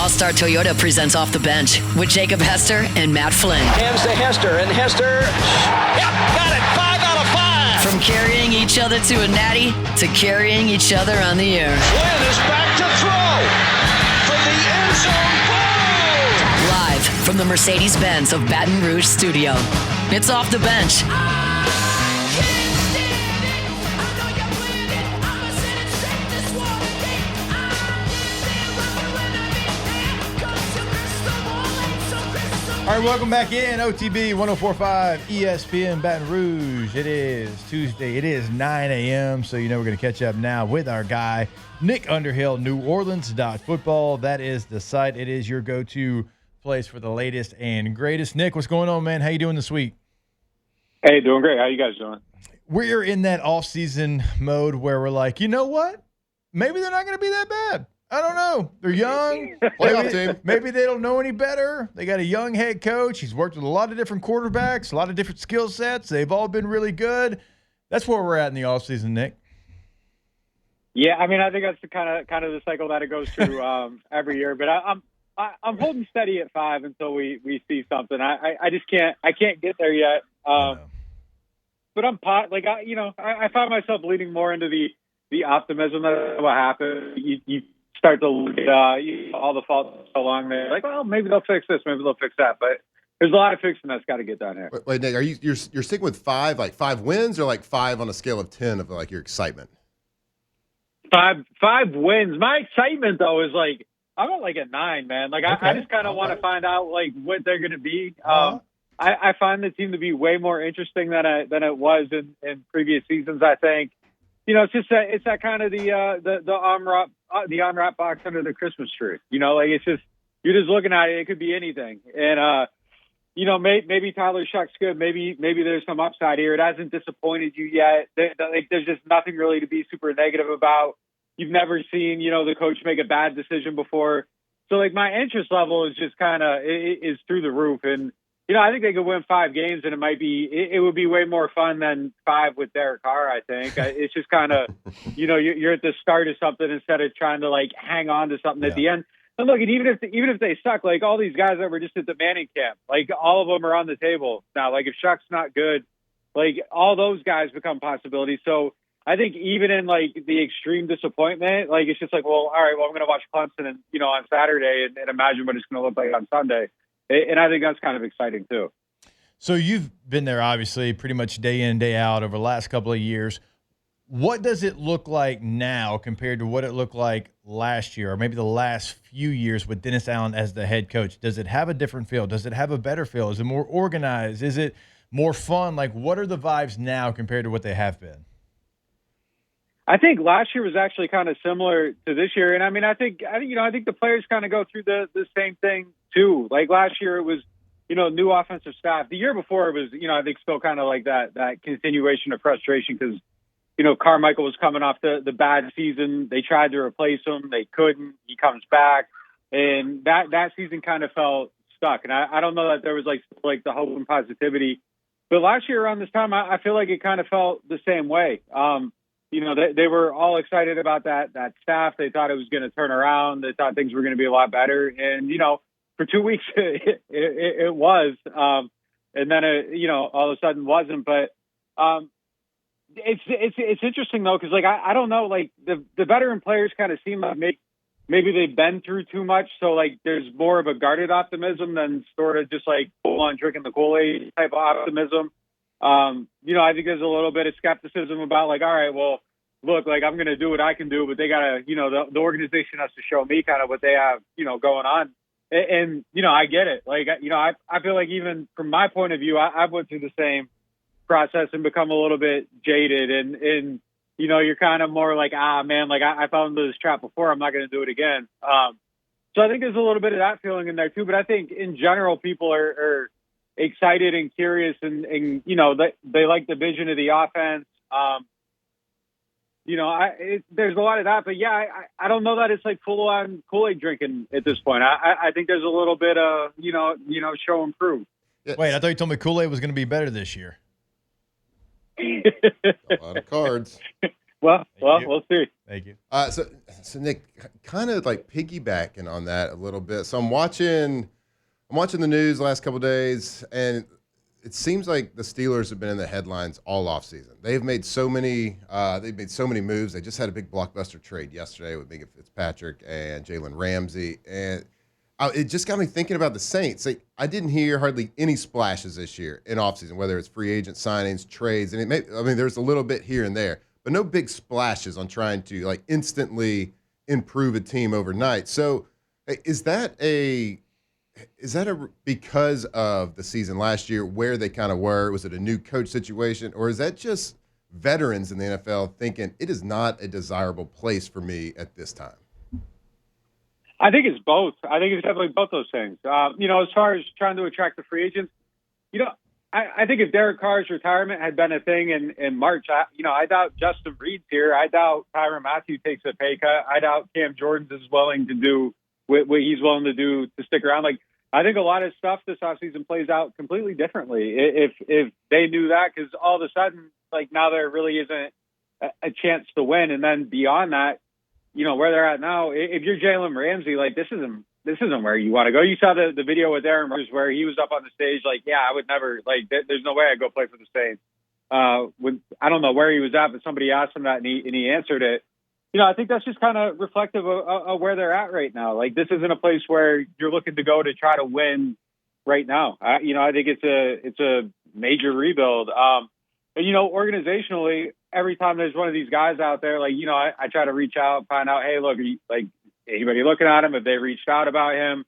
All-Star Toyota presents Off the Bench with Jacob Hester and Matt Flynn. Hands to Hester, and Hester, yep, got it, 5 out of 5. From carrying each other to a natty to carrying each other on the air. Flynn is back to throw from the end zone. Boom! Live from the Mercedes-Benz of Baton Rouge studio. It's Off the Bench. All right, welcome back in OTB 104.5 ESPN Baton Rouge. It is Tuesday. It is 9 a.m., so you know we're going to catch up now with our guy, Nick Underhill, NewOrleans.football. That is the site. It is your go-to place for the latest and greatest. Nick, what's going on, man? How you doing this week? Hey, doing great. How you guys doing? We're in that off-season mode where we're like, you know what? Maybe they're not going to be that bad. I don't know. They're young. Playoff team. Maybe they don't know any better. They got a young head coach. He's worked with a lot of different quarterbacks, a lot of different skill sets. They've all been really good. That's where we're at in the offseason, Nick. Yeah, I mean, I think that's the kind of the cycle that it goes through every year. But I'm holding steady at 5 until we see something. I just can't get there yet. But I find myself leaning more into the optimism that what happened. You start to look at all the faults along there. Like, well, maybe they'll fix this, maybe they'll fix that. But there's a lot of fixing that's got to get done here. Wait, Nick, you're sticking with 5, like 5 wins, or like 5 on a scale of 10 of like your excitement? 5 wins. My excitement though is like I'm at like a 9, man. Like okay. I just kind of want to find out like what they're going to be. I find the team to be way more interesting than it was in previous seasons. I think. You know, it's that kind of the unwrap box under the Christmas tree. You know, like it's just you're just looking at it. It could be anything, and maybe Tyler Shuck's good. Maybe there's some upside here. It hasn't disappointed you yet. There's just nothing really to be super negative about. You've never seen the coach make a bad decision before, so like my interest level is just kind of is through the roof. And I think they could win 5 games, and it would be way more fun than 5 with Derek Carr, I think. It's just kind of, you're at the start of something instead of trying to, like, hang on to something at the end. And look, and even if they suck, like, all these guys that were just at the Manning camp, like, all of them are on the table now. Like, if Shuck's not good, like, all those guys become possibilities. So I think even in, like, the extreme disappointment, like, it's just like, well, all right, well, I'm going to watch Clemson on Saturday and imagine what it's going to look like on Sunday. And I think that's kind of exciting, too. So you've been there, obviously, pretty much day in, day out over the last couple of years. What does it look like now compared to what it looked like last year or maybe the last few years with Dennis Allen as the head coach? Does it have a different feel? Does it have a better feel? Is it more organized? Is it more fun? Like, what are the vibes now compared to what they have been? I think last year was actually kind of similar to this year. And I mean, I think the players kind of go through the same thing too. Like last year it was, new offensive staff. The year before it was, I think still kind of like that continuation of frustration because, Carmichael was coming off the bad season. They tried to replace him. They couldn't. He comes back. And that season kind of felt stuck. And I don't know that there was like the hope and positivity. But last year around this time, I feel like it kind of felt the same way. They were all excited about that staff. They thought it was going to turn around. They thought things were going to be a lot better. And, for 2 weeks it was. And then, all of a sudden wasn't. But it's interesting, though, because, like, I don't know, like, the veteran players kind of seem like maybe they've been through too much. So, like, there's more of a guarded optimism than sort of just, like, full on drinking the Kool-Aid type of optimism. I think there's a little bit of skepticism about like, all right, well, look, like I'm going to do what I can do, but they got to, the organization has to show me kind of what they have, going on. And I get it. Like, I feel like even from my point of view, I've went through the same process and become a little bit jaded and you're kind of more like, man, like I fell into this trap before. I'm not going to do it again. So I think there's a little bit of that feeling in there too, but I think in general, people are excited and curious and they like the vision of the offense. There's a lot of that, but yeah, I don't know that it's like full on Kool-Aid drinking at this point. I think there's a little bit of, show and prove. Wait, I thought you told me Kool-Aid was going to be better this year. A lot of cards. We'll see. Thank you. So Nick, kind of like piggybacking on that a little bit. So I'm watching the news the last couple of days, and it seems like the Steelers have been in the headlines all offseason. They've made so many moves. They just had a big blockbuster trade yesterday with Minka Fitzpatrick and Jalen Ramsey, and it just got me thinking about the Saints. Like, I didn't hear hardly any splashes this year in offseason, whether it's free agent signings, trades, and there's a little bit here and there, but no big splashes on trying to like instantly improve a team overnight. So is that because of the season last year where they kind of were? Was it a new coach situation, or is that just veterans in the NFL thinking it is not a desirable place for me at this time? I think it's both. I think it's definitely both those things. As far as trying to attract the free agents, I think if Derek Carr's retirement had been a thing in March, I doubt Justin Reed's here. I doubt Tyrann Mathieu takes a pay cut. I doubt Cam Jordan's is willing to do what he's willing to do to stick around. Like, I think a lot of stuff this offseason plays out completely differently if they knew that, because all of a sudden, like, now there really isn't a chance to win. And then beyond that, where they're at now, if you're Jalen Ramsey, like, this isn't where you want to go. You saw the video with Aaron Rodgers where he was up on the stage like, yeah, I would never, like, there's no way I'd go play for the Saints. I don't know where he was at, but somebody asked him that and he answered it. I think that's just kind of reflective of where they're at right now. Like, this isn't a place where you're looking to go to try to win right now. I think it's a major rebuild. Organizationally, every time there's one of these guys out there, like, I try to reach out, find out, hey, look, like, anybody looking at him, if they reached out about him.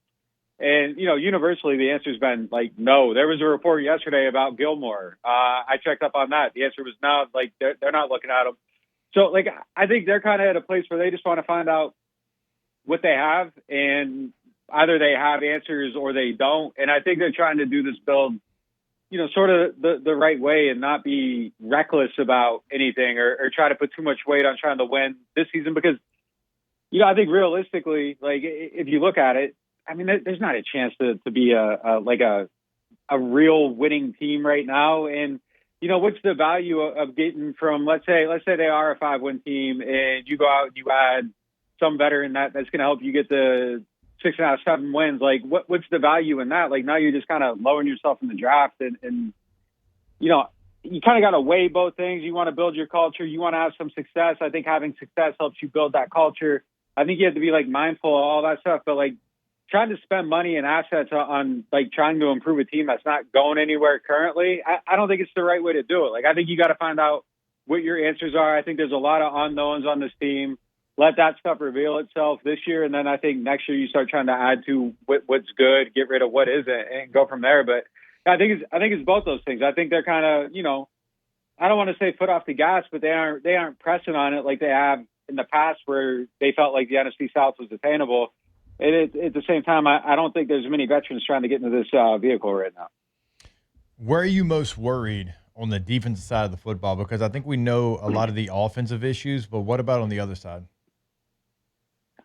And, universally, the answer's been, like, no. There was a report yesterday about Gilmore. I checked up on that. The answer was no, like, they're not looking at him. So, like, I think they're kind of at a place where they just want to find out what they have, and either they have answers or they don't. And I think they're trying to do this build, sort of the right way and not be reckless about anything or try to put too much weight on trying to win this season. Because, I think realistically, like, if you look at it, I mean, there's not a chance to be a real winning team right now. And, what's the value of getting from, let's say they are a 5-win team and you go out and you add some veteran that's going to help you get the 6.5, 7 wins. Like, what's the value in that? Like, now you're just kind of lowering yourself in the draft and you kind of got to weigh both things. You want to build your culture. You want to have some success. I think having success helps you build that culture. I think you have to be, like, mindful of all that stuff, but, like, trying to spend money and assets on, like, trying to improve a team that's not going anywhere currently, I don't think it's the right way to do it. Like, I think you got to find out what your answers are. I think there's a lot of unknowns on this team. Let that stuff reveal itself this year, and then I think next year you start trying to add to what's good, get rid of what isn't, and go from there. But I think it's both those things. I think they're kind of, I don't want to say foot off the gas, but they aren't pressing on it like they have in the past where they felt like the NFC South was attainable. And at the same time, I don't think there's many veterans trying to get into this vehicle right now. Where are you most worried on the defensive side of the football? Because I think we know a lot of the offensive issues, but what about on the other side?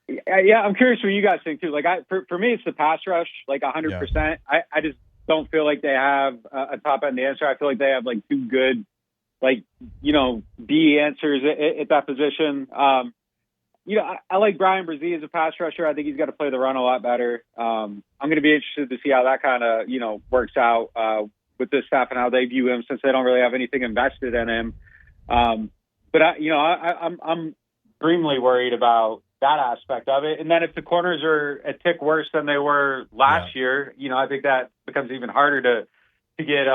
Yeah, I'm curious what you guys think, too. Like, for me, it's the pass rush, like 100%. Yeah. I just don't feel like they have a top-end answer. I feel like they have, like, two good, like, B answers at that position. I like Brian Brzee as a pass rusher. I think he's got to play the run a lot better. I'm going to be interested to see how that kind of, works out with this staff and how they view him, since they don't really have anything invested in him. But I'm extremely worried about that aspect of it. And then if the corners are a tick worse than they were last year, I think that becomes even harder to get,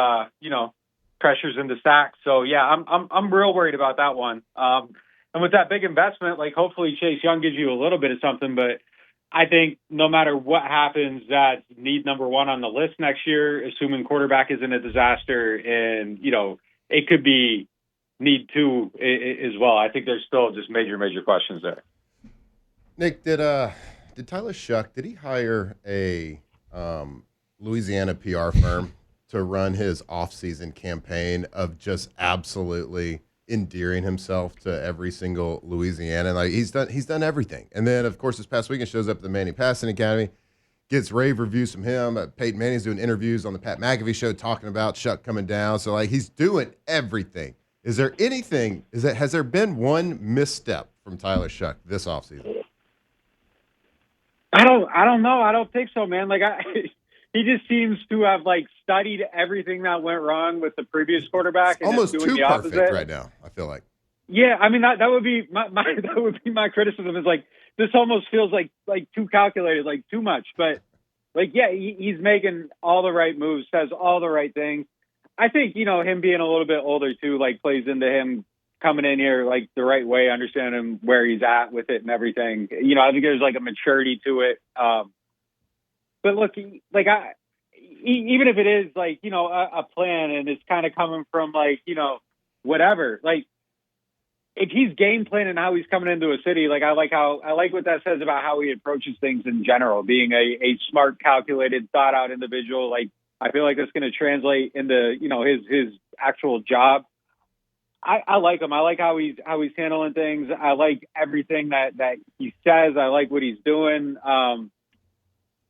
pressures into sacks. So yeah, I'm real worried about that one. And with that big investment, like, hopefully Chase Young gives you a little bit of something, but I think no matter what happens, that's need number one on the list next year, assuming quarterback isn't a disaster. And, it could be need 2 as well. I think there's still just major questions there. Nick, did Tyler Shuck, did he hire a Louisiana PR firm to run his off-season campaign of just absolutely endearing himself to every single Louisiana? Like, he's done everything. And then, of course, this past weekend shows up at the Manning Passing Academy, gets rave reviews from him. Peyton Manning's doing interviews on the Pat McAfee show talking about Shuck coming down. So, like, he's doing everything. Is there anything? Has there been one misstep from Tyler Shuck this offseason? I don't know. I don't think so, man. Like he just seems to have like studied everything that went wrong with the previous quarterback and Almost is doing too the perfect opposite right now, I feel like. Yeah, I mean that would be my that would be my criticism is like this almost feels like too calculated, like too much. But like yeah, he's making all the right moves, says all the right things. I think him being a little bit older too, like plays into him coming in here like the right way, understanding where he's at with it and everything. I think there's like a maturity to it. But look, like even if it is like a plan and it's kind of coming from like whatever, like if he's game planning how he's coming into a city, like I like what that says about how he approaches things in general, being a smart, calculated, thought out individual. Like I feel like that's going to translate into his actual job. I like him. I like how he's handling things. I like everything that he says. I like what he's doing.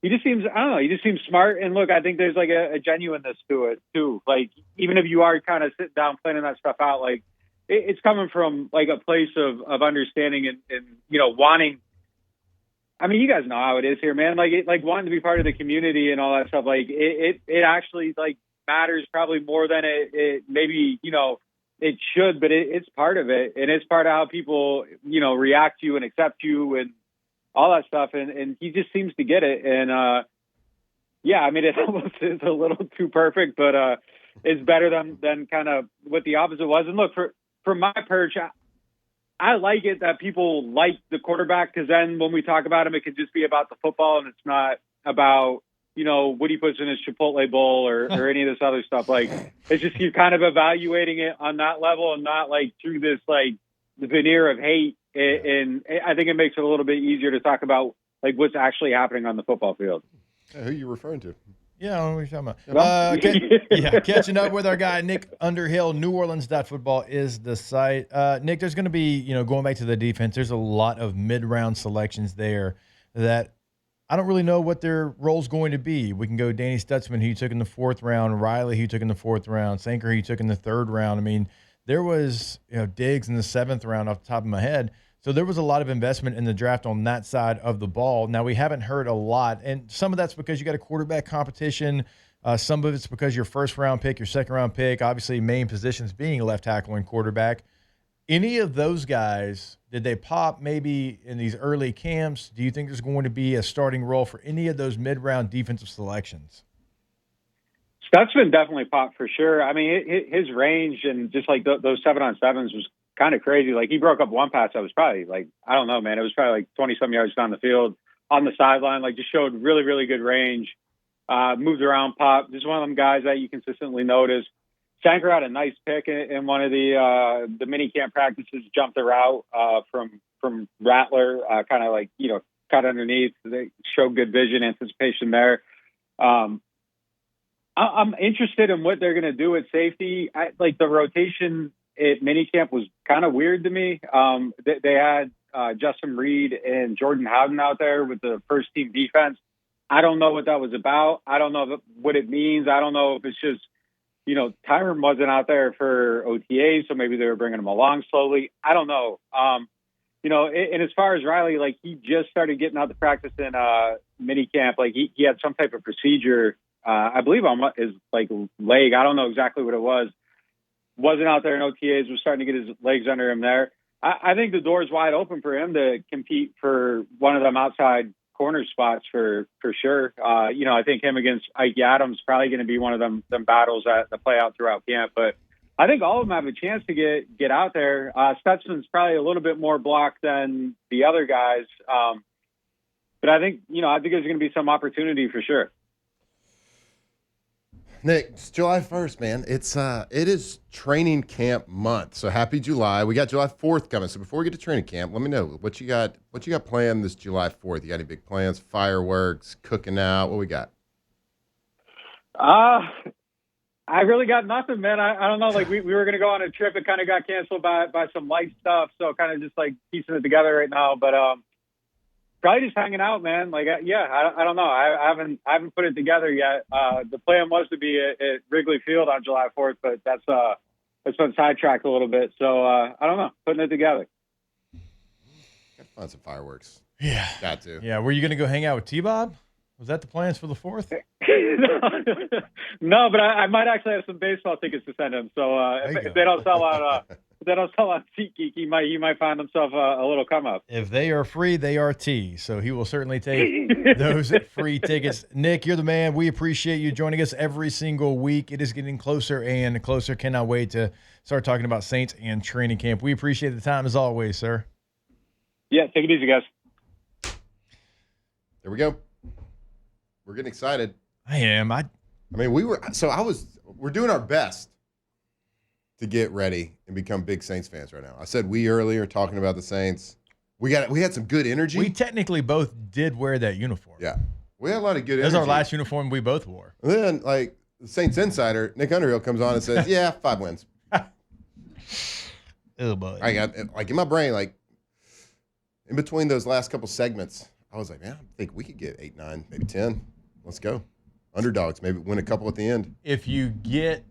He just seems, I don't know, he just seems smart. And look, I think there's like a genuineness to it too. Like, even if you are kind of sitting down planning that stuff out, like it's coming from like a place of understanding and wanting. I mean, you guys know how it is here, man. Like wanting to be part of the community and all that stuff. Like it actually like matters probably more than it maybe, it should, but it's part of it. And it's part of how people, react to you and accept you and all that stuff. And he just seems to get it. And, yeah, I mean, it almost is a little too perfect, but, it's better than kind of what the opposite was. And look, from my perch, I like it that people like the quarterback, because then when we talk about him, it can just be about the football and it's not about, what he puts in his Chipotle bowl or any of this other stuff. Like, it's just you're kind of evaluating it on that level and not like through this like the veneer of hate. And I think it makes it a little bit easier to talk about like what's actually happening on the football field. Who are you referring to? Yeah, I don't know what you're talking about. Catching up with our guy, Nick Underhill, NewOrleans.football is the site. Nick, there's going to be, going back to the defense, there's a lot of mid-round selections there that I don't really know what their role's going to be. We can go Danny Stutzman, who you took in the 4th round, Riley, who you took in the 4th round, Sanker, who you took in the 3rd round. I mean, there was, Diggs in the 7th round off the top of my head. So there was a lot of investment in the draft on that side of the ball. Now, we haven't heard a lot, and some of that's because you got a quarterback competition. Some of it's because your 1st-round pick, your 2nd-round pick, obviously main positions being left tackle and quarterback. Any of those guys, did they pop maybe in these early camps? Do you think there's going to be a starting role for any of those mid-round defensive selections? Stutzman definitely popped for sure. I mean, his range and just like those 7-on-7s was kind of crazy. Like he broke up one pass that was probably like, I don't know, man. It was probably like 20-some yards down the field on the sideline. Like just showed really, really good range. Moved around, popped. Just one of them guys that you consistently notice. Sanker had a nice pick in one of the mini camp practices. Jumped the route from Rattler, kind of like cut underneath. They showed good vision, anticipation there. I'm interested in what they're going to do at safety. Like the rotation at minicamp was kind of weird to me. They had Justin Reed and Jordan Howden out there with the first team defense. I don't know what that was about. I don't know what it means. I don't know if it's just, Tyron wasn't out there for OTA, so maybe they were bringing him along slowly. I don't know. And as far as Riley, like he just started getting out to practice in minicamp. Like he had some type of procedure, I believe on his like leg. I don't know exactly what it was. Wasn't out there in OTAs, was starting to get his legs under him there. I think the door is wide open for him to compete for one of them outside corner spots for sure. I think him against Ike Adams probably going to be one of them battles that play out throughout camp. But I think all of them have a chance to get out there. Stutzman's probably a little bit more blocked than the other guys. But I think there's going to be some opportunity for sure. Nick, it's July 1st, man. It is training camp month. So happy July. We got July 4th coming. So before we get to training camp, let me know what you got planned this July 4th. You got any big plans, fireworks, cooking out? What we got? I really got nothing, man. I don't know. Like we were going to go on a trip. It kind of got canceled by some light stuff. So kind of just like piecing it together right now. But probably just hanging out, man. Like, I don't know. I haven't put it together yet. The plan was to be at Wrigley Field on July 4th, but that's been sidetracked a little bit. So I don't know, putting it together. Gotta find some fireworks. Yeah. Got to. Yeah. Were you going to go hang out with T-Bob? Was that the plans for the 4th? No, but I might actually have some baseball tickets to send him. So if they don't sell on SeatGeek, he might find himself a little come up. If they are free, they are T. So he will certainly take those free tickets. Nick, you're the man. We appreciate you joining us every single week. It is getting closer and closer. Cannot wait to start talking about Saints and training camp. We appreciate the time as always, sir. Yeah, take it easy, guys. There we go. We're getting excited. I am. We're doing our best to get ready and become big Saints fans right now. I said we earlier talking about the Saints. We had some good energy. We technically both did wear that uniform. Yeah. We had a lot of good energy. That was our last uniform we both wore. And then, like, the Saints insider, Nick Underhill, comes on and says, yeah, 5 wins. Oh, boy. I got, like, in my brain, like, in between those last couple segments, I was like, man, I think we could get 8, 9, maybe 10. Let's go. Underdogs, maybe win a couple at the end. If you get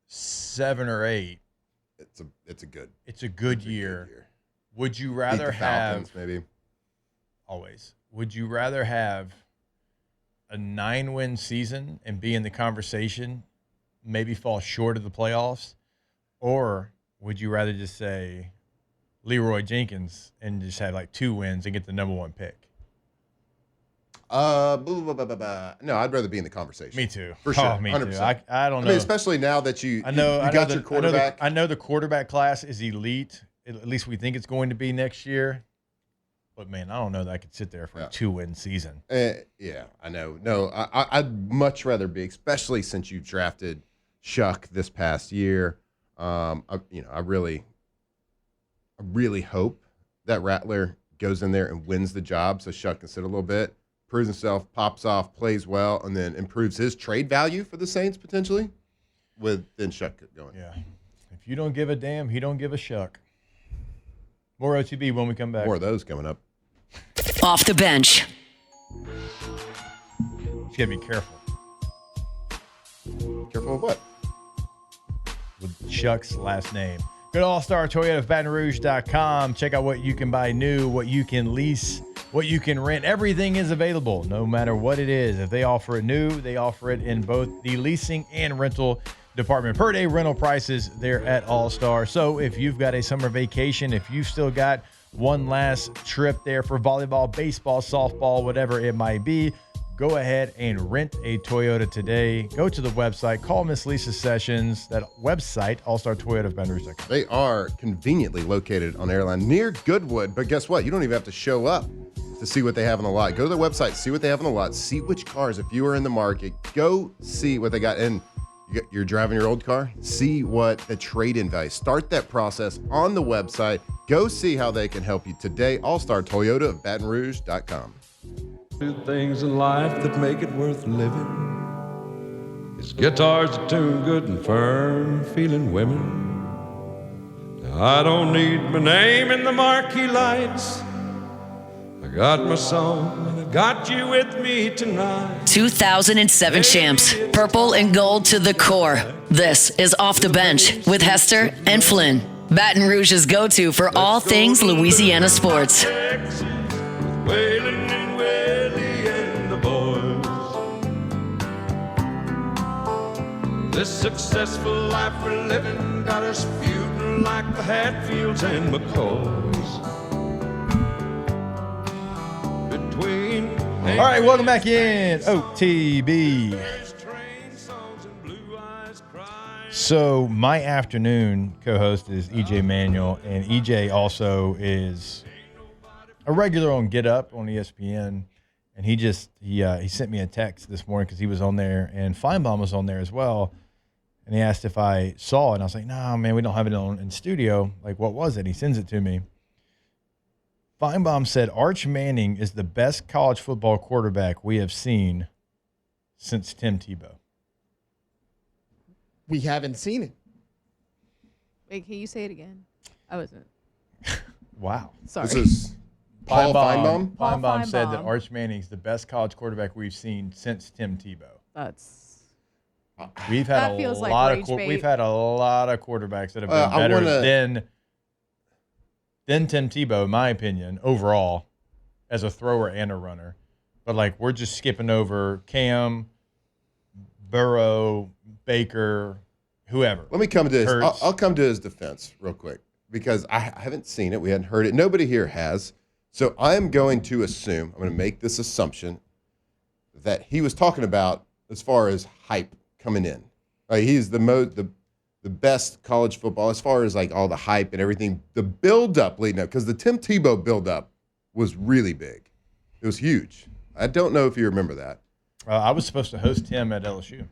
7 or 8, it's a good year. Would you rather Beat the Falcons, have maybe? Always. Would you rather have a 9-win season and be in the conversation, maybe fall short of the playoffs, or would you rather just say Leroy Jenkins and just have like 2 wins and get the number 1 pick? No, I'd rather be in the conversation. Me too. For sure. Oh, me 100%. too. I don't know. I mean, especially now that you got your quarterback. I know the quarterback class is elite. At least we think it's going to be next year. But, man, I don't know that I could sit there for a 2-win season. Yeah, I know. No, I'd much rather be, especially since you drafted Shuck this past year. I really hope that Rattler goes in there and wins the job so Shuck can sit a little bit, proves himself, pops off, plays well, and then improves his trade value for the Saints potentially with then Shuck going. Yeah. If you don't give a damn, he don't give a shuck. More OTB when we come back. More of those coming up. Off the bench. You got to be careful Careful of what? with Chuck's last name. Go to All-Star Toyota of Baton Rouge.com. Check out what you can buy new, what you can lease, what you can rent. Everything is available, no matter what it is. If they offer it new, they offer it in both the leasing and rental department. Per day rental prices there at All-Star. So if you've got a summer vacation, if you've still got one last trip there for volleyball, baseball, softball, whatever it might be, go ahead and rent a Toyota today. Go to the website, call Miss Lisa Sessions. That website, allstartoyotaofbatonrouge.com. They are conveniently located on Airline near Goodwood, but guess what? You don't even have to show up to see what they have on the lot. Go to their website, see what they have on the lot, see which cars, if you are in the market, go see what they got. And you're driving your old car, see what the trade-in value. Start that process on the website. Go see how they can help you today. All-Star Toyota of BatonRouge.com. Two things in life that make it worth living is guitars that tune good and firm, feeling women. Now, I don't need my name in the marquee lights. I got my song and I got you with me tonight. 2007 champs, purple and gold to the core. This is Off the Bench with Hester and Flynn. Baton Rouge's go-to for all things Louisiana sports. Waylon and Willie and the boys. This successful life we're living got us feuding like the Hatfields and McCoys. All right, welcome back in OTB. So my afternoon co-host is EJ Manuel, and EJ also is a regular on Get Up on ESPN. And he sent me a text this morning because he was on there, and Finebaum was on there as well. And he asked if I saw it, and I was like, "No, man, we don't have it in studio. Like, what was it?" He sends it to me. Finebaum said Arch Manning is the best college football quarterback we have seen since Tim Tebow. We haven't seen it. Wait, can you say it again? I wasn't. Wow. Sorry. This is Paul Finebaum. Paul Finebaum said that Finebaum. Arch Manning is the best college quarterback we've seen since Tim Tebow. That's We've had That feels like lot rage of bait. we've had a lot of quarterbacks that have been better than Tim Tebow, in my opinion, overall, as a thrower and a runner. But like we're just skipping over Cam, Burrow, Baker, whoever. Let me come to his. Hurts. I'll come to his defense real quick because I haven't seen it. We hadn't heard it. Nobody here has. So I'm going to assume. I'm going to make this assumption that he was talking about as far as hype coming in. Like he's the best college football as far as like all the hype and everything. The build up leading up because the Tim Tebow build up was really big. It was huge. I don't know if you remember that. I was supposed to host him at LSU.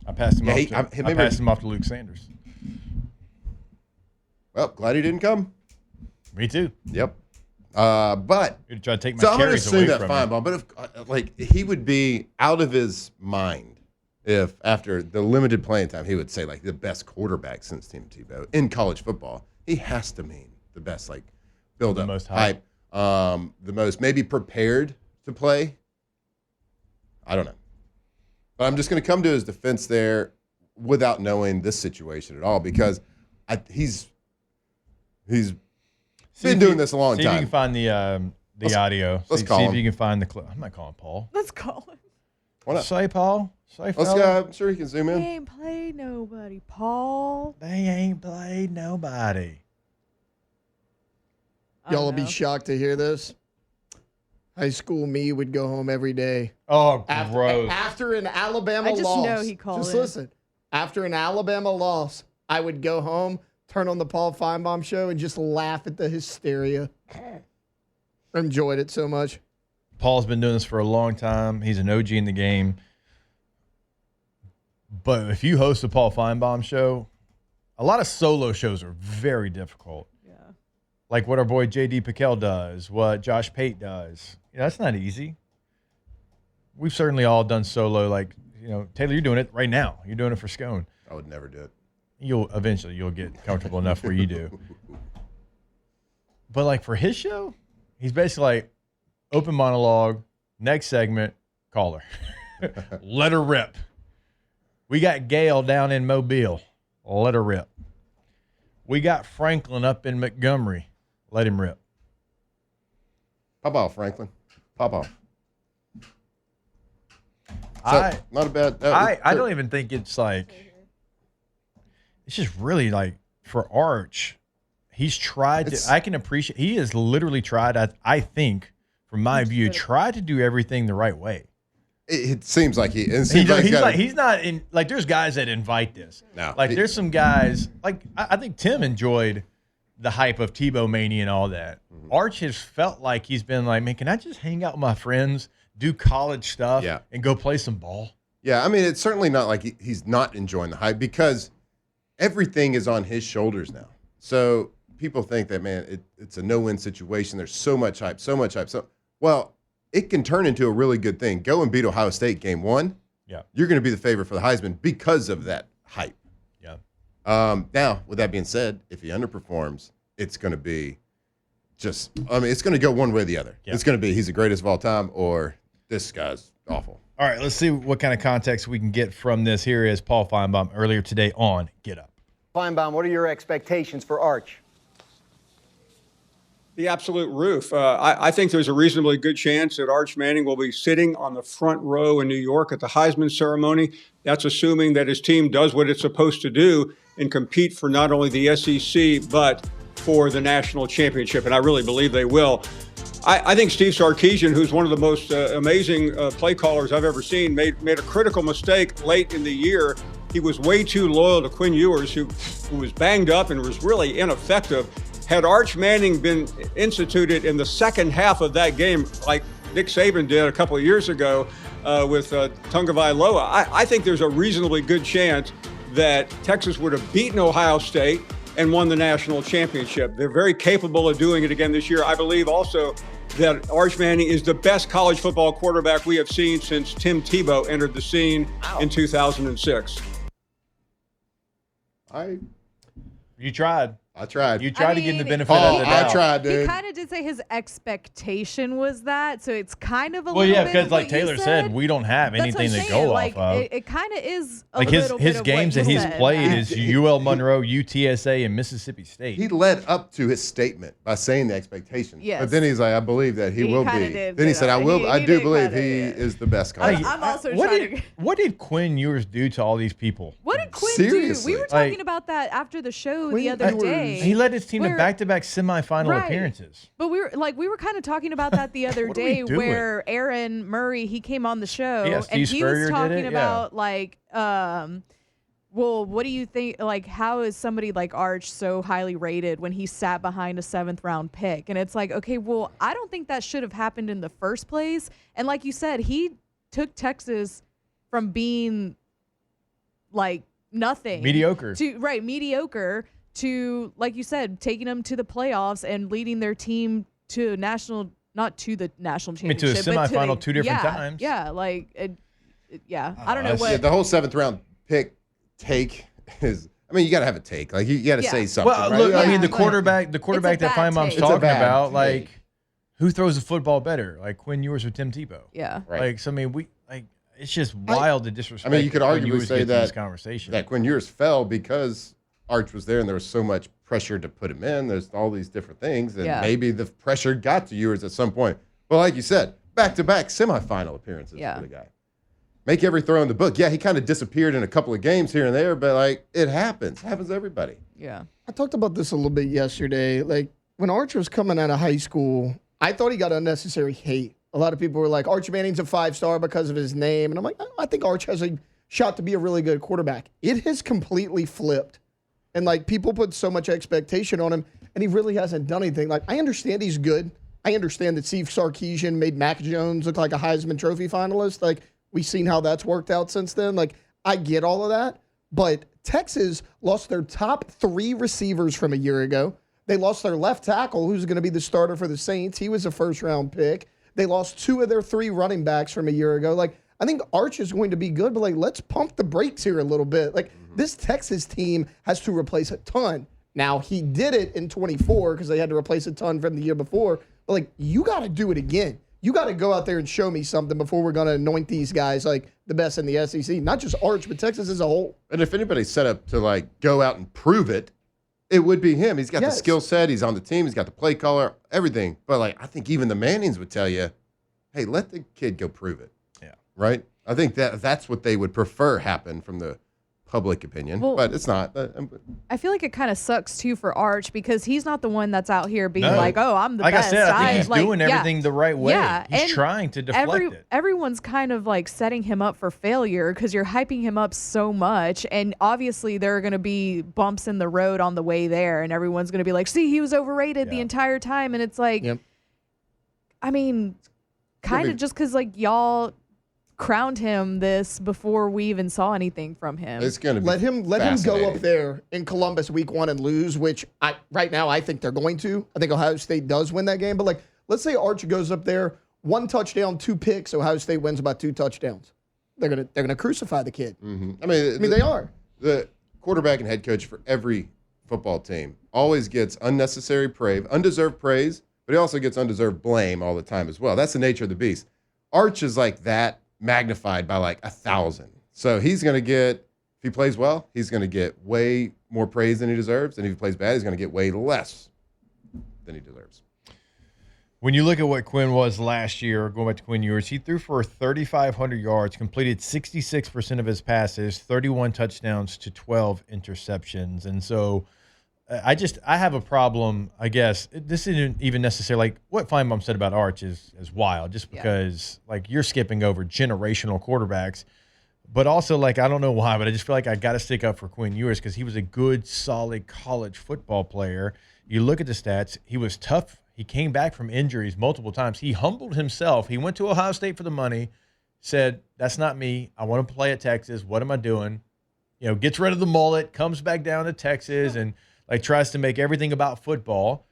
I passed him off. I passed him off to Luke Sanders. Well, glad he didn't come. Me too. Yep. But You'd try to take my so I'm going to carries assume away that from him. Finebaum, but if like he would be out of his mind if after the limited playing time he would say like the best quarterback since Tim Tebow in college football. He has to mean the best like build up, The most hype. the most maybe prepared to play. I don't know, but I'm just going to come to his defense there without knowing this situation at all because he's been doing this a long See time. if you can find the audio. Let's see call if him. you can find the clip. I'm not calling Paul. Let's call him. Why not? Say Paul. Say Let's fella. go. I'm sure he can zoom He in. ain't played nobody, Paul. They ain't played nobody. I Y'all will don't be know. shocked to hear this. High school me would go home every day. Oh, After, gross. after an Alabama I just loss. know he called Just in. listen. After an Alabama loss, I would go home, turn on the Paul Finebaum show, and just laugh at the hysteria. I enjoyed it so much. Paul's been doing this for a long time. He's an OG in the game. But if you host a Paul Finebaum show, a lot of solo shows are very difficult. Yeah. Like what our boy J.D. Piquel does, what Josh Pate does. That's not easy. We've certainly all done solo. Like, Taylor, you're doing it right now. You're doing it for Scone. I would never do it. You'll get comfortable enough where you do. But like for his show, he's basically like open monologue, next segment, caller. Let her rip. We got Gail down in Mobile. Let her rip. We got Franklin up in Montgomery. Let him rip. Pop off, Franklin. Pop off. Not a bad. I don't even think it's like. It's just really like for Arch, he's tried to. I can appreciate. He has literally tried. I think, from my view, tried to do everything the right way. It seems like he. It seems He's not in. Like there's guys that invite this. No, like there's some guys. Like I think Tim enjoyed the hype of Tebow Mania and all that. Mm-hmm. Arch has felt like he's been like, man, can I just hang out with my friends, do college stuff, and go play some ball? Yeah, I mean, it's certainly not like he's not enjoying the hype because everything is on his shoulders now. So people think that, man, it's a no-win situation. There's so much hype. Well, it can turn into a really good thing. Go and beat Ohio State game 1. Yeah. You're going to be the favorite for the Heisman because of that hype. Yeah. Now, with that being said, if he underperforms, it's going to be it's going to go one way or the other. Yeah. It's going to be he's the greatest of all time or this guy's awful. All right, let's see what kind of context we can get from this. Here is Paul Finebaum earlier today on Get Up. Finebaum, what are your expectations for Arch? The absolute roof. I think there's a reasonably good chance that Arch Manning will be sitting on the front row in New York at the Heisman ceremony. That's assuming that his team does what it's supposed to do and compete for not only the SEC, but for the national championship. And I really believe they will. I think Steve Sarkisian, who's one of the most amazing play callers I've ever seen, made a critical mistake late in the year. He was way too loyal to Quinn Ewers, who was banged up and was really ineffective. Had Arch Manning been instituted in the second half of that game, like Nick Saban did a couple of years ago with Tagovailoa, I think there's a reasonably good chance that Texas would have beaten Ohio State and won the national championship. They're very capable of doing it again this year. I believe also that Arch Manning is the best college football quarterback we have seen since Tim Tebow entered the scene in 2006. You tried. I tried. You tried to give him the benefit Paul, of the doubt. I tried, He dude. kind of did say his expectation was that, so it's kind of a Well, little yeah, bit because of like what you Taylor said, we don't have That's what anything I'm to saying. go Like, off of. It kind of is a Like little bit his of games what that you he's said, played Matt. is UL Monroe, UTSA, and Mississippi State. He led up to his statement by saying the expectations. Yes. But then he's like, I believe that he will kinda be. did Then he get said, I on- will. he I do did believe kinda, he yeah. is the best I'm college. also what trying did, to. what did Quinn Ewers do to all these people? What did Quinn Seriously. do? We were Like- talking about that after the show Quinn the other Ewers- day. He led his team to Where- back-to-back semifinal Right. appearances. But we were kind of talking about that the other What are we day, doing? where Aaron Murray, he came on the show Yeah, and Steve he Spurrier was did talking it, yeah. about like, well, what do you think? Like, how is somebody like Arch so highly rated when he sat behind a 7th round pick? And it's like, okay, well, I don't think that should have happened in the first place. And like you said, he took Texas from being like nothing, Mediocre. mediocre to, like you said, taking them to the playoffs and leading their team to not to the national I mean, to a championship, but semifinal the- 2 different yeah, times. Yeah, like, I don't know that's- what. Yeah, the whole 7th round pick take is. I mean, you got to have a take. Like you got to Yeah. say something. Well, right? look, I Yeah, mean, the like- quarterback that bad Finebaum's take. It's a talking bad about, take. like, who throws the football better, like Quinn Ewers or Tim Tebow? Yeah. Right. Like, so I mean, it's just wild to disrespect. I mean, you could Quinn arguably Ewers say in this that conversation. that Quinn Ewers fell because Arch was there and there was so much pressure to put him in. There's all these different things, and Yeah. maybe the pressure got to Ewers at some point. But like you said, back-to-back semifinal appearances Yeah. for the guy. Make every throw in the book. Yeah, he kind of disappeared in a couple of games here and there, but like it happens. Happens to everybody. Yeah. I talked about this a little bit yesterday. Like when Arch was coming out of high school, I thought he got unnecessary hate. A lot of people were like, Arch Manning's a 5-star because of his name. And I'm like, I think Arch has a shot to be a really good quarterback. It has completely flipped. And like people put so much expectation on him, and he really hasn't done anything. Like I understand he's good. I understand that Steve Sarkisian made Mac Jones look like a Heisman Trophy finalist. Like we've seen how that's worked out since then. Like I get all of that. But Texas lost their top 3 receivers from a year ago. They lost their left tackle, who's going to be the starter for the Saints. He was a first-round pick. They lost 2 of their 3 running backs from a year ago. Like, I think Arch is going to be good, but, like, let's pump the brakes here a little bit. Like, this Texas team has to replace a ton. Now, he did it in 24 because they had to replace a ton from the year before. But, like, you got to do it again. You got to go out there and show me something before we're going to anoint these guys like the best in the SEC. Not just Arch, but Texas as a whole. And if anybody's set up to like go out and prove it, it would be him. He's got the Yes. skill set. He's on the team. He's got the play caller, everything. But like, I think even the Mannings would tell you, hey, let the kid go prove it. Yeah. Right. I think that's what they would prefer happen from the public opinion, Well, but it's not. I feel like it kind of sucks too for Arch because he's not the one that's out here being No. like, "Oh, I'm the Like best." I said, I think he's like, doing yeah. everything the right way. Yeah, He's and trying to deflect it. Everyone's kind of like setting him up for failure because you're hyping him up so much, and obviously there are going to be bumps in the road on the way there, and everyone's going to be like, "See, he was overrated the entire time," and it's like, Yep. I mean, kind of just because like y'all crowned him this before we even saw anything from him. It's going to be Let him go up fascinating. there in Columbus week 1 and lose, which right now I think they're going to. I think Ohio State does win that game. But like, let's say Arch goes up there, 1 touchdown, 2 picks. Ohio State wins about 2 touchdowns. They're gonna crucify the kid. Mm-hmm. I mean, they are. The quarterback and head coach for every football team always gets unnecessary praise, undeserved praise, but he also gets undeserved blame all the time as well. That's the nature of the beast. Arch is like that, magnified by like 1,000. So he's going to get, if he plays well, he's going to get way more praise than he deserves. And if he plays bad, he's going to get way less than he deserves. When you look at what Quinn was last year, going back to Quinn Ewers, he threw for 3,500 yards, completed 66% of his passes, 31 touchdowns to 12 interceptions. And so I have a problem, I guess. This isn't even necessarily like what Finebaum said about Arch is wild, just because like you're skipping over generational quarterbacks. But also, like, I don't know why, but I just feel like I got to stick up for Quinn Ewers because he was a good, solid college football player. You look at the stats, he was tough. He came back from injuries multiple times. He humbled himself. He went to Ohio State for the money, said, that's not me. I want to play at Texas. What am I doing? You know, gets rid of the mullet, comes back down to Texas and like tries to make everything about football.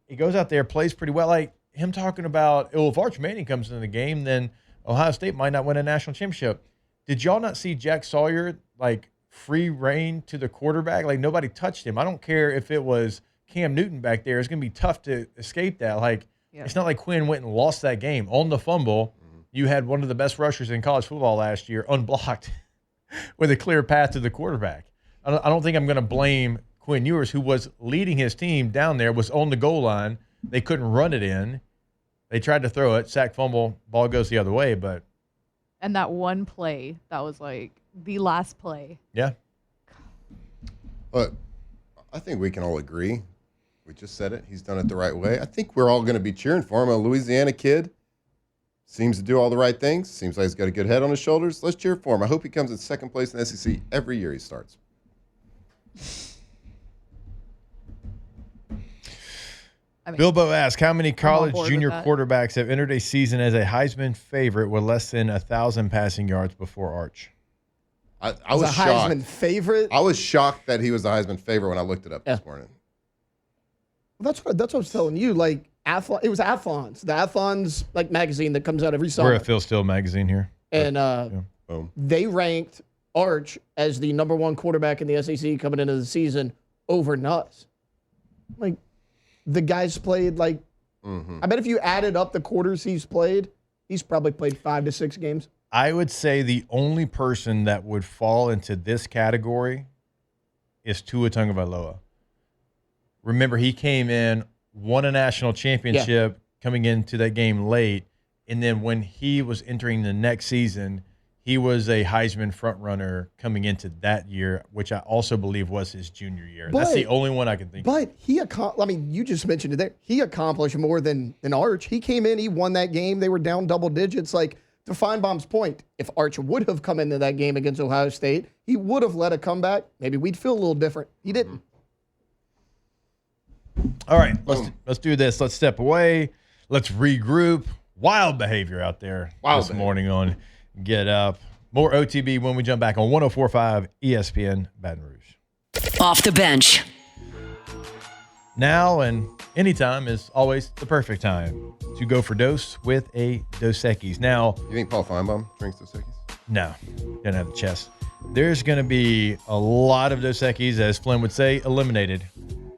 He goes out there, plays pretty well. Like him talking about, oh, if Arch Manning comes into the game, then Ohio State might not win a national championship. Did y'all not see Jack Sawyer like free reign to the quarterback. Like, nobody touched him. I don't care if it was Cam Newton back there. It's going to be tough to escape that. Like, It's not like Quinn went and lost that game. On the fumble, you had one of the best rushers in college football last year unblocked with a clear path to the quarterback. I don't think I'm going to blame Quinn Ewers, who was leading his team down there, was on the goal line. They couldn't run it in. They tried to throw it, sack, fumble, ball goes the other way. And that one play, that was like the last play. Yeah. But I think we can all agree. We just said it. He's done it the right way. I think we're all going to be cheering for him. A Louisiana kid seems to do all the right things. Seems like he's got a good head on his shoulders. Let's cheer for him. I hope he comes in second place in the SEC every year he starts. Bilbo asks, how many college junior quarterbacks have entered a season as a Heisman favorite with less than 1,000 passing yards before Arch? I was shocked. Heisman favorite? I was shocked that he was the Heisman favorite when I looked it up this morning. Well, that's what I was telling you. Like, it was Athlon's. The Athlon's magazine that comes out every summer. We're at Phil Steele magazine here. And they ranked Arch as the number one quarterback in the SEC coming into the season over Nuss. Like, the guy's played I bet if you added up the quarters he's played, he's probably played 5 to 6 games. I would say the only person that would fall into this category is Tua Tagovailoa. Remember, he came in, won a national championship coming into that game late, and then when he was entering the next season, he was a Heisman frontrunner coming into that year, which I also believe was his junior year. That's the only one I can think of. But you just mentioned it there. He accomplished more than Arch. He came in, he won that game. They were down double digits. Like, to Finebaum's point, if Arch would have come into that game against Ohio State, he would have led a comeback. Maybe we'd feel a little different. He didn't. All right, let's do this. Let's step away. Let's regroup. Wild behavior out there this morning on Get Up. More OTB when we jump back on 104.5 ESPN Baton Rouge. Off the bench. Now and anytime is always the perfect time to go for dose with a Dos Equis. Now, you think Paul Finebaum drinks Dos Equis? No, doesn't have the chest. There's going to be a lot of Dos Equis, as Flynn would say, eliminated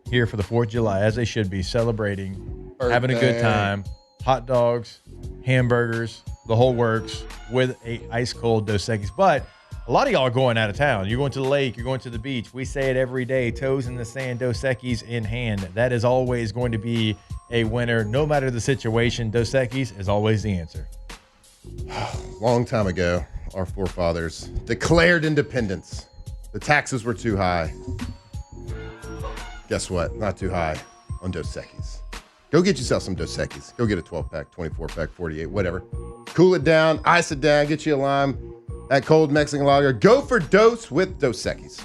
here for the 4th of July, as they should be, celebrating, having a good time, hot dogs, hamburgers, the whole works, with a ice cold Dos Equis. But a lot of y'all are going out of town. You're going to the lake. You're going to the beach. We say it every day, toes in the sand, Dos Equis in hand. That is always going to be a winner. No matter the situation, Dos Equis is always the answer. Long time ago, our forefathers declared independence. The taxes were too high. Guess what? Not too high on Dos Equis. Go get yourself some Dos Equis. Go get a 12-pack, 24-pack, 48, whatever. Cool it down, ice it down, get you a lime, that cold Mexican lager. Go for dose with Dos Equis.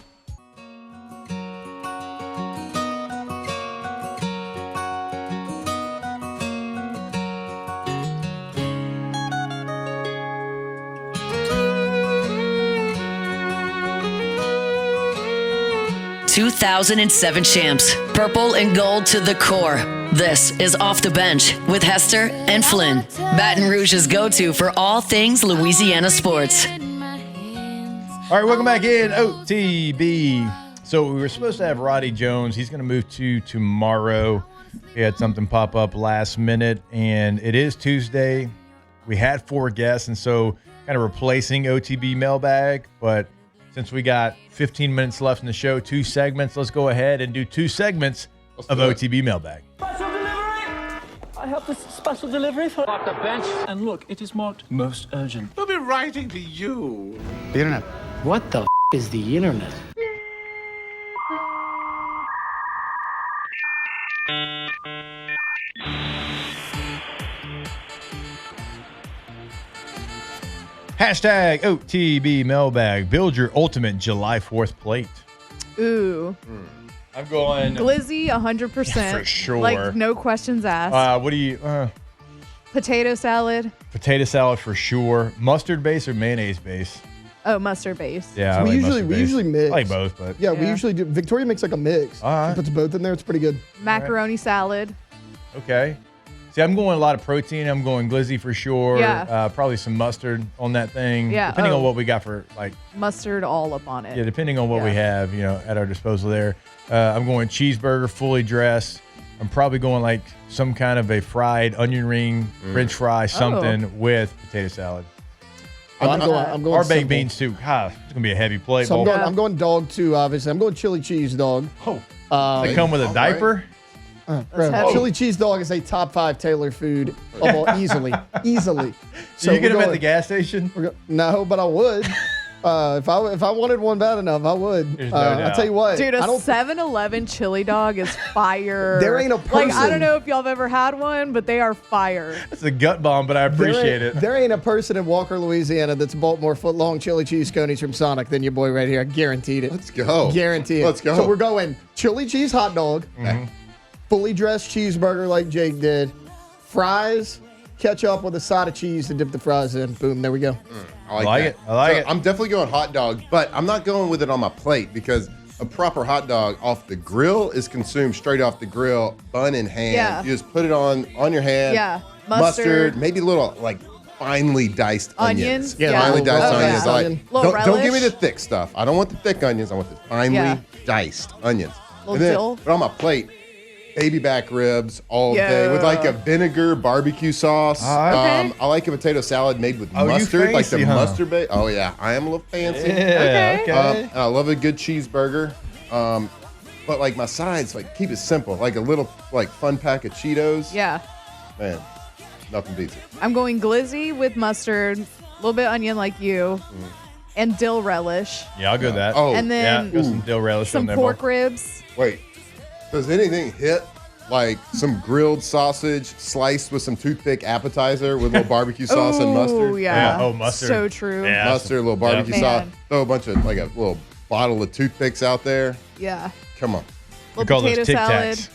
...2007 champs, purple and gold to the core. This is Off the Bench with Hester and Flynn, Baton Rouge's go-to for all things Louisiana sports. All right, welcome back in OTB. So we were supposed to have Roddy Jones. He's going to move to tomorrow. He had something pop up last minute, and it is Tuesday. We had 4 guests, and so kind of replacing OTB Mailbag, but since we got 15 minutes left in the show, 2 segments, let's go ahead and do 2 segments of OTB Mailbag. Special delivery! I have this special delivery for Off the Bench. And look, it is marked most urgent. We'll be writing to you. The internet. What the is the internet? Hashtag OTB Mailbag. Build your ultimate July 4th plate. Ooh. I'm going Glizzy 100%. Yeah, for sure. Like, no questions asked. What do you... Potato salad. Potato salad for sure. Mustard base or mayonnaise base? Oh, mustard base. Yeah, we usually mix. I like both, but... Yeah, we usually do. Victoria makes like a mix. She puts both in there. It's pretty good. Macaroni salad. Okay. See, I'm going a lot of protein. I'm going glizzy for sure. Yeah. Probably some mustard on that thing. Yeah, Depending on what we got for like. Mustard all up on it. Yeah, depending on what we have, at our disposal there. I'm going cheeseburger, fully dressed. I'm probably going like some kind of a fried onion ring, French fry, something with potato salad. I'm going or baked simple. beans too. God, it's gonna be a heavy plate. So bowl. I'm going dog too. Obviously, I'm going chili cheese dog. They come with a diaper. Bro, chili cheese dog is a top 5 Taylor food of all, easily. So you get them at the gas station? No, but I would. If I wanted one bad enough, I would. There's no I'll doubt. tell you what. Dude, a 7-Eleven chili dog is fire. There ain't a Like, I person- don't know if y'all have ever had one, but they are fire. It's a gut bomb, but I appreciate it. There ain't a person in Walker, Louisiana that's bought more foot-long chili cheese conies from Sonic than your boy right here. I guaranteed it. Let's go. Guarantee it. Let's go. So we're going chili cheese hot dog, Mm-hmm. fully dressed cheeseburger like Jake did, fries, ketchup with a side of cheese to dip the fries in. Boom, there we go. I like it. I like it. I'm definitely going hot dog, but I'm not going with it on my plate because a proper hot dog off the grill is consumed straight off the grill, bun in hand. Yeah. You just put it on your hand. Yeah. Mustard, maybe little like finely diced onions. Onions? Yeah. Finely diced Oh, onions. yeah. I Onion. like, Little don't give me the relish. thick stuff. I don't want the thick onions. I want the finely Yeah. diced onions. Little And then dill. put on my plate, baby back ribs all day with like a vinegar barbecue sauce. Okay. I like a potato salad made with Oh, you mustard, like the fancy, huh? mustard base. Oh yeah, I am a little fancy. Yeah, okay. And I love a good cheeseburger. But like my sides, like keep it simple, like a little like fun pack of Cheetos. Yeah. Man, nothing beats it. I'm going glizzy with mustard, a little bit onion like you, and dill relish. Yeah, I'll go with that. Oh, And then Go some dill relish some on there. pork Bo. ribs. wait. Does anything hit like some grilled sausage sliced with some toothpick appetizer with a little barbecue sauce and mustard? Oh, yeah. Oh, mustard. So true. Yeah. Mustard, a little barbecue Yeah. sauce. Man. Throw a bunch of like a little bottle of toothpicks out there. Yeah. Come on. We Little call those potato Tic salad, Tacs.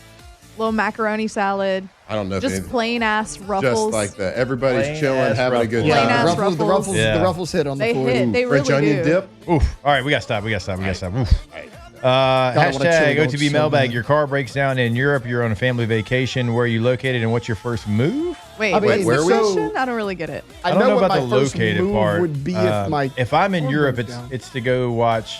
little macaroni salad, I don't know if just anything. plain ass ruffles. Just like that. Everybody's Plain chilling, ass having a good Plain time. ass Ruffles, the Ruffles. Ruffles hit on the They floor. hit. They French really onion do. dip. Oof. All right, we got to stop. Oof. want a chili Hashtag dog OTB so Mailbag. bad. Your car breaks down in Europe. You're on a family vacation. Where are you located and what's your first move? Wait, I mean, what's where the we- question? I don't really get it. I don't know what about my the first located move part. would be If I'm in car Europe, broke it's down. it's to go watch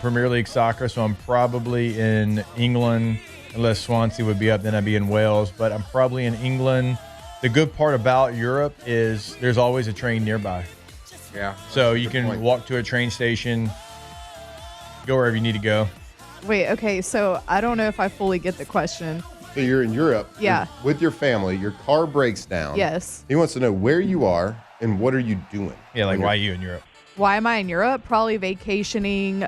Premier League soccer. So I'm probably in England, unless Swansea would be up. Then I'd be in Wales. But I'm probably in England. The good part about Europe is there's always a train nearby. Yeah. So you can walk to a train station, go wherever you need to go. Wait, okay, so I don't know if I fully get the question. So you're in Europe. Yeah. With your family. Your car breaks down. Yes. He wants to know where you are and what are you doing. Yeah, like When why you're- you in Europe? Why am I in Europe? Probably vacationing,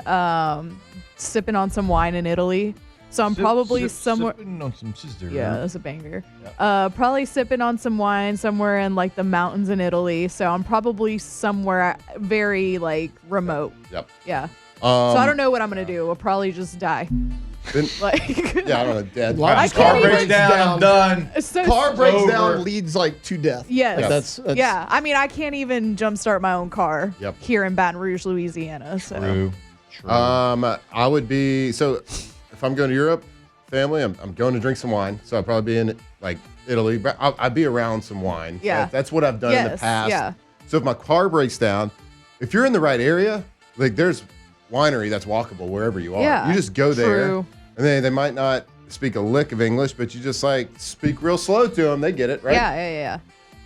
sipping on some wine in Italy. So I'm probably somewhere. Sipping on some sister. Yeah, that's a banger. Probably sipping on some wine somewhere in like the mountains in Italy. So I'm probably somewhere very like remote. Yep. Yeah. So I don't know what I'm gonna do. I'll probably just die. Then, Like. yeah, I don't know, Dad. Well, I Car can't breaks even- down. I'm done. So Car breaks over. down leads like to death. Yes. Like, that's Yeah. I mean, I can't even jumpstart my own car Yep. here in Baton Rouge, Louisiana. So. True. I would be so if I'm going to Europe, family, I'm going to drink some wine. So I'd probably be in like Italy, but I'd be around some wine. So Yeah. that's what I've done in the Yes, past. yeah. So if my car breaks down, if you're in the right area, like there's winery that's walkable wherever you are. Yeah, You just go there, true. and they might not speak a lick of English, but you just like speak real slow to them. They get it, right? Yeah.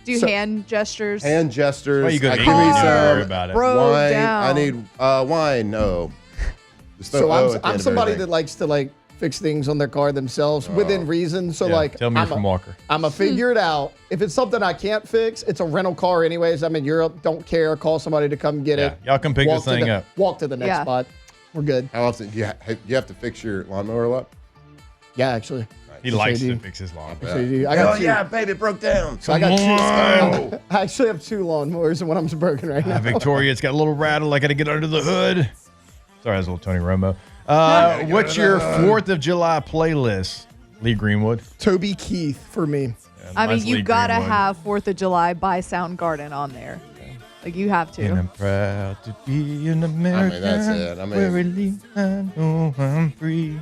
Do So- hand gestures. Hand gestures. Well, you go to give England, me you don't some worry about it. Bro, wine. down. I need wine. No. Just throw So O at the I'm end of somebody everything. that likes to like fix things on their car themselves within reason. So Yeah, like tell me you're from Walker. I'm a figure it out. If it's something I can't fix, it's a rental car anyways. I'm in Europe. Don't care. Call somebody to come get Yeah, it. y'all come pick Walk this to thing the- up. Walk to the next Yeah. spot. We're good. How often do you have to fix your lawnmower a lot? Yeah, actually. He Yes, likes I to do. fix his lawn. So I got two. baby, it broke down. So I got Come two. I actually have two lawnmowers, and one of them's broken right now. Victoria, it's got a little rattle. I got to get under the hood. Sorry, that's a little Tony Romo. What's your 4th of July playlist? Lee Greenwood. Toby Keith for me. I mean, Mine's you Lee gotta Greenwood. have 4th of July by Soundgarden on there. Like, you have And to. I'm proud to be an American. that's it. I mean- where at least I know I'm free.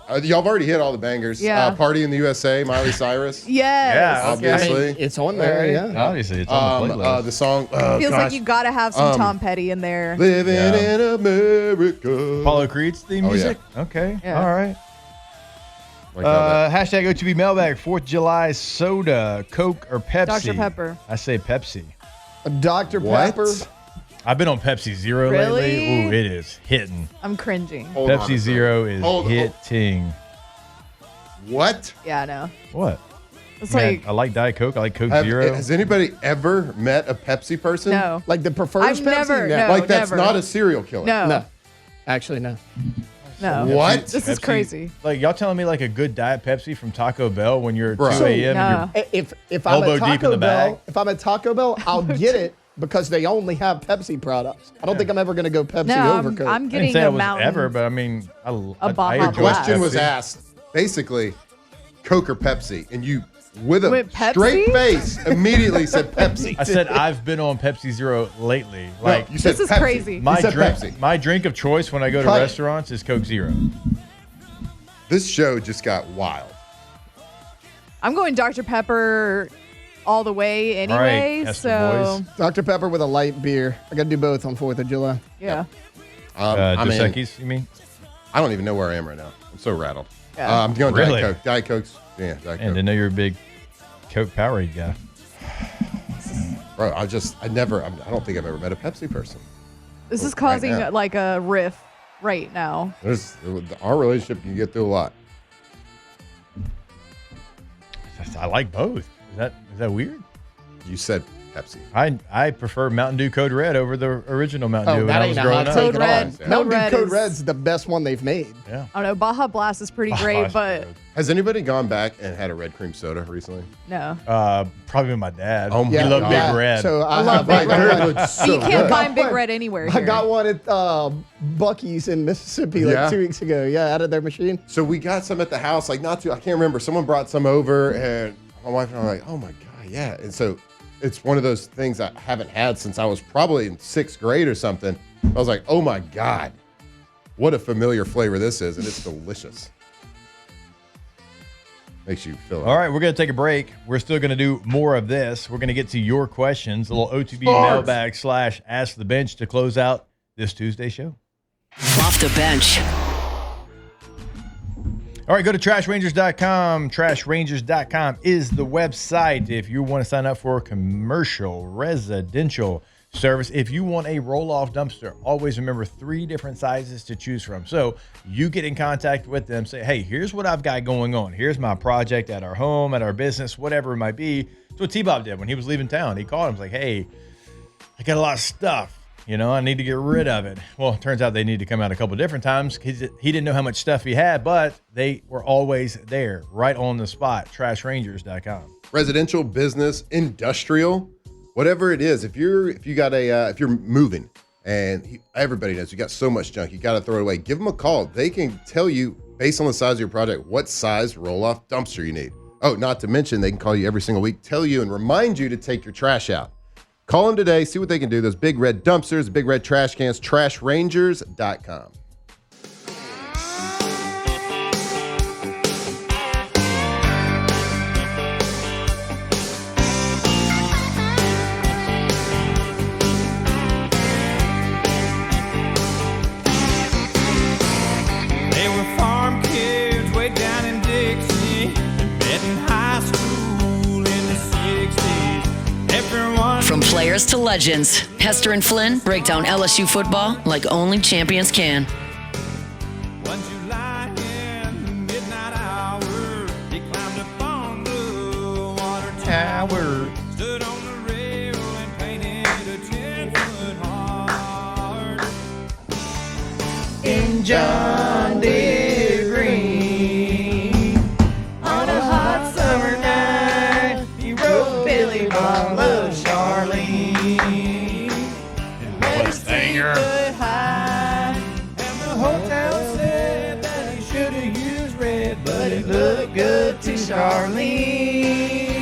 Y'all have already hit all the bangers. Yeah. Party in the USA, Miley Cyrus. Yes. Yeah, Obviously. I mean, it's on there, yeah. Obviously, it's on the playlist. The song. Feels like you got to have some Tom Petty in there. Living in America. Apollo Creed's theme music? Yeah. Okay. Yeah. All right. Like that. Hashtag OTB Mailbag, 4th of July soda, Coke or Pepsi? Dr. Pepper. I say Pepsi. Dr. What? Pepper. I've been on Pepsi Zero Really? lately. Ooh, it is hitting. I'm cringing. Hold on a Pepsi second. Zero is Hold on. hitting. What? Yeah, I know. What? It's Man, like, I like Diet Coke. I like Coke Zero. Has anybody ever met a Pepsi person? no. Like the preferred I've Pepsi? never, no. Like that's never. not a serial killer. No. No. Actually, no. No. What? This is Pepsi- crazy. Like, y'all telling me like a good Diet Pepsi from Taco Bell when you're at Bro. 2 a.m. No. and If I'm Elbow at deep in Taco the Bell, bag. if I'm at Taco Bell, I'll get it because they only have Pepsi products. I don't think I'm ever going to go Pepsi No, over Coke. I'm I didn't getting say I a was mountain. ever, but I mean, I Baja enjoy The question was Pepsi. asked basically Coke or Pepsi, and you, with a With Pepsi? straight face, immediately said Pepsi. I said I've been on Pepsi Zero lately. No, Like you said This is Pepsi. crazy. You my said drink, Pepsi. my drink of choice when I go to Try it. restaurants is Coke Zero. This show just got wild. I'm going Dr. Pepper all the way anyway. Right, Esther so, boys. Dr. Pepper with a light beer. I got to do both on 4th of July. yeah. I mean, Dos Equis, you mean? I don't even know where I am right now. I'm so rattled. Yeah. I'm going Really? Diet Coke. Diet Coke's, yeah, Diet And Coke. didn't know you're a big Coke Powerade guy. Bro, I don't think I've ever met a Pepsi person. This is Right causing now. like a riff right now. Our relationship can get through a lot. I like both. Is that weird? You said Pepsi. I prefer Mountain Dew Code Red over the original Mountain Dew Oh, when that I ain't was a growing hot up. take Code at Red. all. Code Mountain Dew Red Code is- Red's the best one they've made. Yeah. I don't know. Baja Blast is pretty great, but Has anybody gone back and had a red cream soda recently? no. Probably my dad. Oh my he loved God. Big Red. So I love have Big I got Red. one- You can't good. find Big Red anywhere I here. got one at Buc-ee's in Mississippi like Yeah? 2 weeks ago. Yeah, out of their machine. So we got some at the house, I can't remember. Someone brought some over, and my wife and I were like, oh my God, yeah. And so it's one of those things I haven't had since I was probably in 6th grade or something. I was like, oh my God, what a familiar flavor this is, and it's delicious. Makes you feel All right, we're going to take a break. We're still going to do more of this. We're going to get to your questions, a little OTB mailbag / Ask the Bench to close out this Tuesday show. Off the bench. All right, go to trashrangers.com. Trashrangers.com is the website if you want to sign up for a commercial residential service. If you want a roll-off dumpster, always remember 3 different sizes to choose from. So you get in contact with them, say, hey, here's what I've got going on. Here's my project at our home, at our business, whatever it might be. That's what T-Bob did when he was leaving town. He called him, like, hey, I got a lot of stuff. I need to get rid of it. Well, it turns out they need to come out a couple different times because he didn't know how much stuff he had, but they were always there, right on the spot. Trashrangers.com. residential, business, industrial, whatever it is. If you're moving, and everybody knows you got so much junk, you got to throw it away. Give them a call. They can tell you based on the size of your project what size roll-off dumpster you need. Oh, not to mention they can call you every single week, tell you and remind you to take your trash out. Call them today. See what they can do. Those big red dumpsters, big red trash cans. Trashrangers.com. They were farm kids way down in Dixie, met in high school in the 60s. Everyone From players to legends, Hester and Flynn break down LSU football like only champions can. One July in the midnight hour, he climbed up on the water tower, stood on the rail and painted a 10-foot heart. In John Deere Green, on a hot summer night, he wrote Billy Bob loves Charlene. And let his feet high, and the hotel said that he should have used red, but it looked good to Charlene.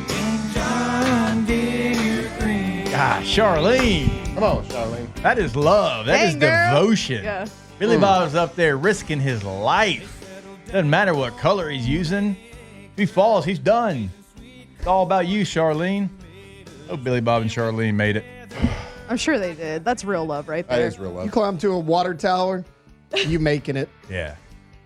In John Deere Green. Ah, Charlene. Come on, Charlene. That is love. That is Dang, girl. devotion. Yeah. Billy Bob's up there risking his life. Doesn't matter what color he's using. If he falls, he's done. It's all about you, Charlene. Oh, Billy Bob and Charlene made it. I'm sure they did. That's real love right there. That is real love. You climb to a water tower, you making it. Yeah,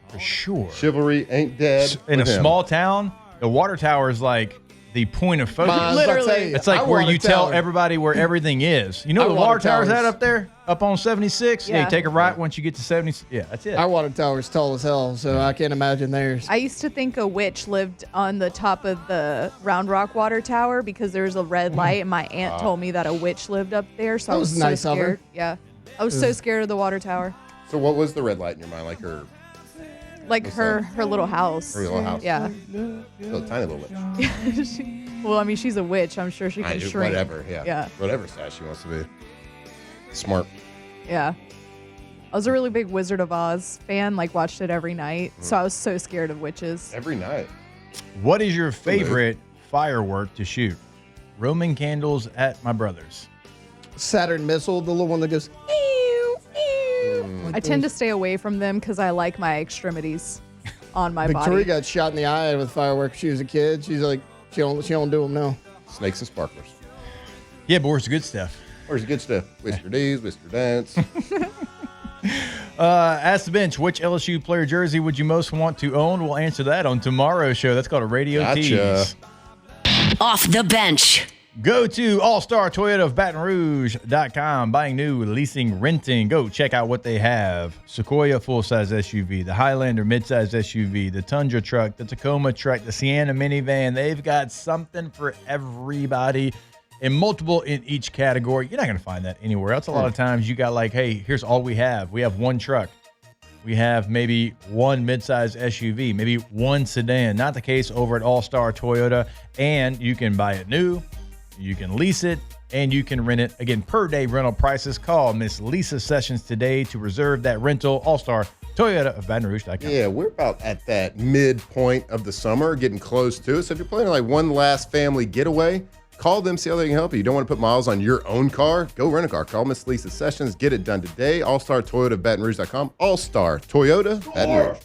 for sure. Chivalry ain't dead. In a with him. small town, the water tower is like the point of focus. Literally. It's like where you tell everybody where everything is. You know the water tower's at up there? Up on 76? Yeah, you take a right once you get to 70. Yeah, that's it. Our water tower's tall as hell, so I can't imagine theirs. I used to think a witch lived on the top of the Round Rock Water Tower because there's a red light, and my aunt told me that a witch lived up there, so I was so nice of her. scared. Yeah. I was so scared of the water tower. So what was the red light in your mind? Like her Her little house. Her little house. Yeah. little tiny little witch. Well, I mean, she's a witch. I'm sure she can shrink. Whatever, yeah. Yeah. Whatever size she wants to be. Smart. Yeah. I was a really big Wizard of Oz fan, like watched it every night. So I was so scared of witches. Every night. What is your favorite firework to shoot? Roman candles at my brother's. Saturn missile, the little one that goes. I tend to stay away from them because I like my extremities on my Victoria body. got shot in the eye with fireworks. She was a kid. She's like, she don't do them now. Snakes and sparklers. Yeah, but where's the good stuff? Where's the good stuff? Whisker D's, Whisker Dance. Ask the bench, which LSU player jersey would you most want to own? We'll answer that on tomorrow's show. That's called a radio tease. Off the bench. Go to All-Star Toyota of Baton Rouge.com. Buying new, leasing, renting. Go check out what they have. Sequoia full-size SUV, the Highlander midsize SUV, the Tundra truck, the Tacoma truck, the Sienna minivan. They've got something for everybody and multiple in each category. You're not going to find that anywhere else. A lot of times you got like, hey, here's all we have. We have one truck. We have maybe one midsize SUV, maybe one sedan. Not the case over at All-Star Toyota. And you can buy it new. You can lease it, and you can rent it. Again, per-day rental prices. Call Miss Lisa Sessions today to reserve that rental. All-Star Toyota of Baton Rouge.com. Yeah, we're about at that midpoint of the summer, getting close to it. So if you're planning like one last family getaway, call them, see how they can help you. You don't want to put miles on your own car? Go rent a car. Call Miss Lisa Sessions. Get it done today. All-Star Toyota of Baton Rouge.com. All-Star Toyota, Baton Rouge.